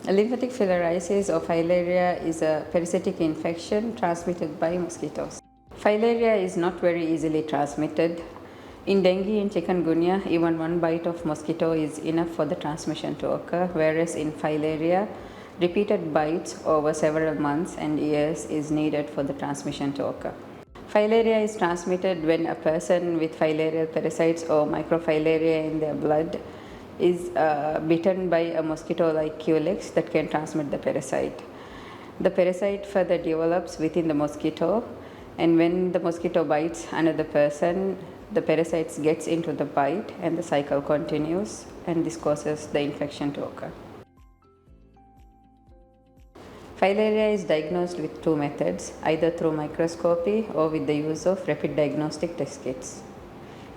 Lymphatic filariasis or filaria is a parasitic infection transmitted by mosquitoes. Filaria is not very easily transmitted. In dengue and chikungunya, even one bite of mosquito is enough for the transmission to occur, whereas in filaria, repeated bites over several months and years is needed for the transmission to occur. Filaria is transmitted when a person with filarial parasites or microfilaria in their blood is bitten by a mosquito like Culex that can transmit the parasite. The parasite further develops within the mosquito, and when the mosquito bites another person, the parasite gets into the bite and the cycle continues, and this causes the infection to occur. Filaria is diagnosed with two methods, either through microscopy or with the use of rapid diagnostic test kits.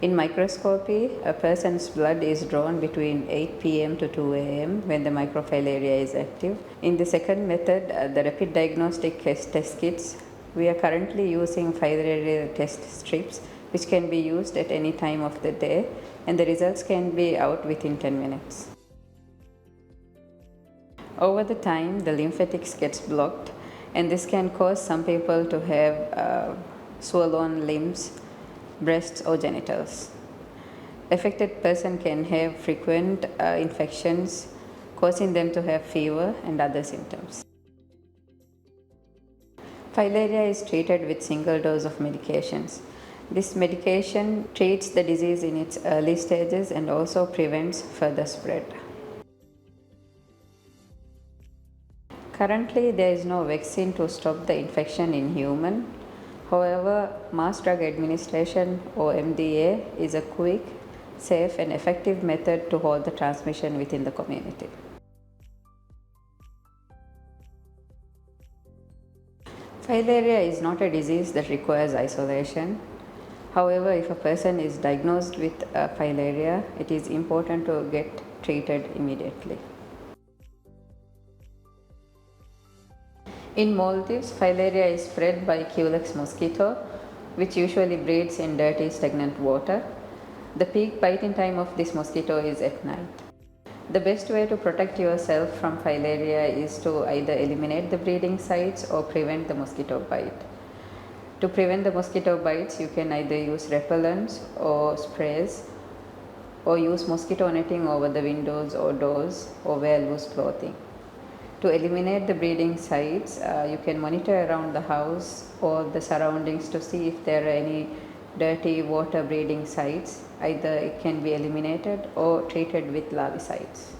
In microscopy, a person's blood is drawn between 8 p.m. to 2 a.m. when the microfilaria is active. In the second method, the rapid diagnostic test kits, we are currently using filaria test strips which can be used at any time of the day, and the results can be out within 10 minutes. Over the time, the lymphatics gets blocked, and this can cause some people to have swollen limbs, breasts or genitals. Affected person can have frequent infections, causing them to have fever and other symptoms. Filaria is treated with single dose of medications. This medication treats the disease in its early stages and also prevents further spread. Currently, there is no vaccine to stop the infection in human. However, mass drug administration or MDA is a quick, safe and effective method to hold the transmission within the community. Filaria is not a disease that requires isolation. However, if a person is diagnosed with filaria, it is important to get treated immediately. In Maldives, filaria is spread by Culex mosquito, which usually breeds in dirty, stagnant water. The peak biting time of this mosquito is at night. The best way to protect yourself from filaria is to either eliminate the breeding sites or prevent the mosquito bite. To prevent the mosquito bites, you can either use repellents or sprays, or use mosquito netting over the windows or doors, or wear loose clothing. To eliminate the breeding sites, you can monitor around the house or the surroundings to see if there are any dirty water breeding sites. Either it can be eliminated or treated with larvicides.